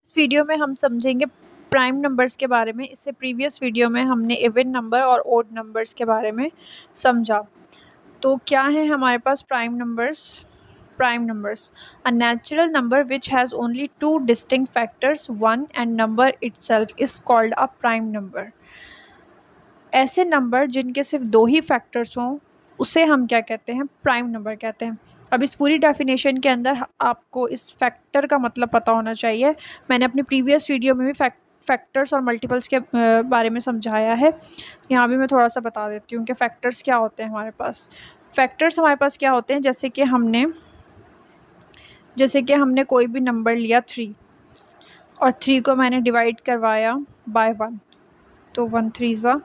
इस वीडियो में हम समझेंगे प्राइम नंबर्स के बारे में। इससे प्रीवियस वीडियो में हमने इवन नंबर और ओड नंबर्स के बारे में समझा। तो क्या है हमारे पास prime numbers? Prime numbers, a natural number which has only two distinct factors, one and number itself is called a prime number. ऐसे नंबर जिनके सिर्फ दो ही फैक्टर्स हों उसे हम क्या कहते हैं? प्राइम नंबर कहते हैं। अब इस पूरी डेफिनेशन के अंदर आपको इस फैक्टर का मतलब पता होना चाहिए। मैंने अपनी प्रीवियस वीडियो में भी फैक्टर्स और मल्टीपल्स के बारे में समझाया है। यहाँ भी मैं थोड़ा सा बता देती हूँ कि फैक्टर्स क्या होते हैं हमारे पास। फैक्टर्स हमारे पास क्या होते हैं, जैसे कि हमने कोई भी नंबर लिया 3 और 3 को मैंने डिवाइड करवाया बाय 1, तो 1 3 ज़ा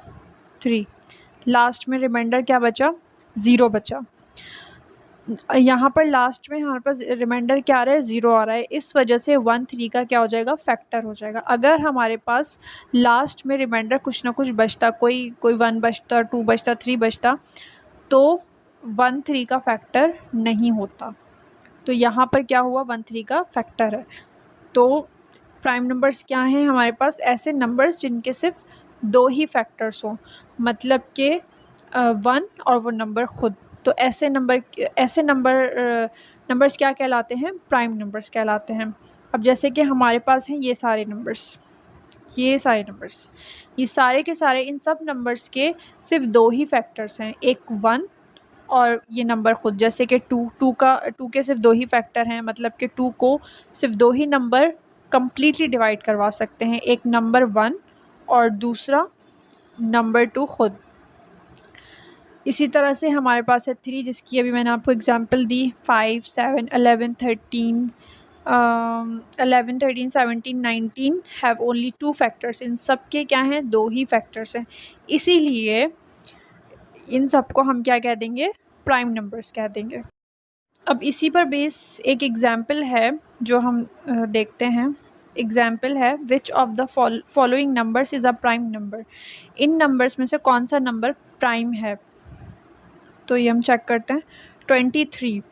3, लास्ट में रिमाइंडर क्या बचा? 0 बचा। यहाँ पर लास्ट में हमारे पास रिमाइंडर क्या आ रहा है? 0 आ रहा है। इस वजह से 1 3 का क्या हो जाएगा? फैक्टर हो जाएगा। अगर हमारे पास लास्ट में रिमाइंडर कुछ ना कुछ बचता, कोई 1 बचता, 2 बचता, 3 बचता, तो 1 3 का फैक्टर नहीं होता। तो यहाँ पर क्या हुआ? 1 3 का फैक्टर है। तो प्राइम नंबर्स क्या हैं हमारे पास? ऐसे नंबर्स जिनके सिर्फ दो ही फैक्टर्स हों, मतलब कि 1 और वो नंबर खुद। तो ऐसे नंबर्स क्या कहलाते हैं? प्राइम नंबर्स कहलाते हैं। अब जैसे कि हमारे पास हैं ये सारे नंबर्स, ये सारे के सारे, इन सब नंबर्स के सिर्फ दो ही फैक्टर्स हैं, एक 1 और ये नंबर खुद। जैसे कि 2 के सिर्फ दो ही फैक्टर हैं, मतलब कि 2 को सिर्फ दो ही नंबर कंप्लीटली डिवाइड करवा सकते हैं, एक नंबर 1 और दूसरा नंबर 2 खुद। इसी तरह से हमारे पास है 3, जिसकी अभी मैंने आपको एग्जांपल दी। 5 7 11 13 17 19 हैव ओनली 2 फैक्टर्स। इन सब के क्या हैं? दो ही फैक्टर्स हैं। इसीलिए इन सबको हम क्या कह देंगे? प्राइम नंबर्स कह देंगे। अब इसी पर बेस एक एग्जाम्पल है जो हम देखते हैं। एग्जाम्पल है, which of the following numbers is a prime number. In numbers में से कौन सा नंबर प्राइम है? तो ये हम चेक करते हैं। 23,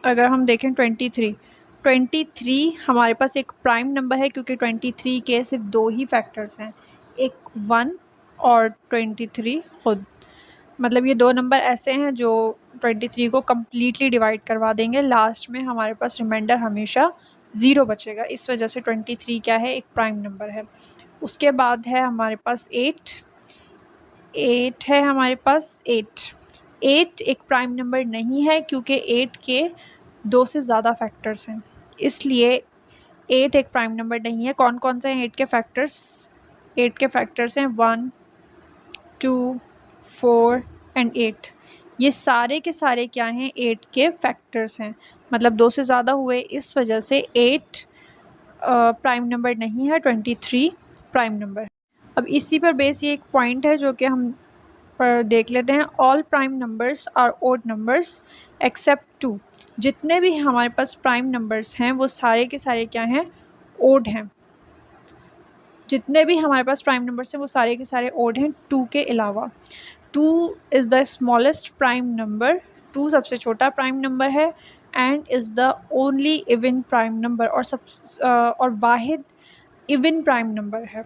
अगर हम देखें 23 हमारे पास एक प्राइम नंबर है, क्योंकि 23 के सिर्फ दो ही फैक्टर्स हैं, एक 1 और 23 खुद। मतलब ये दो नंबर ऐसे हैं जो 23 को कम्प्लीटली डिवाइड करवा देंगे। लास्ट में हमारे पास रिमाइंडर हमेशा 0 बचेगा। इस वजह से 23 क्या है? एक प्राइम नंबर है। उसके बाद है हमारे पास 8 है हमारे पास 8 एक प्राइम नंबर नहीं है, क्योंकि 8 के 2 से ज़्यादा फैक्टर्स हैं, इसलिए 8 एक प्राइम नंबर नहीं है। कौन कौन से हैं 8 के फैक्टर्स? 8 के फैक्टर्स हैं 1 2 4 एंड 8। ये सारे के सारे क्या हैं? 8 के फैक्टर्स हैं, मतलब 2 से ज़्यादा हुए। इस वजह से 8 प्राइम नंबर नहीं है, 23 प्राइम नंबर। अब इसी पर बेस ये एक पॉइंट है जो कि हम पर देख लेते हैं। All prime numbers are odd numbers except 2। जितने भी हमारे पास प्राइम नंबर्स हैं वो सारे के सारे क्या हैं? ओड हैं। जितने भी हमारे पास प्राइम नंबर्स हैं वो सारे के सारे ओड हैं, 2 के अलावा। 2 is the smallest prime number. 2 सबसे छोटा प्राइम नंबर है and is the only even prime number, और वाहिद इवन प्राइम नंबर है।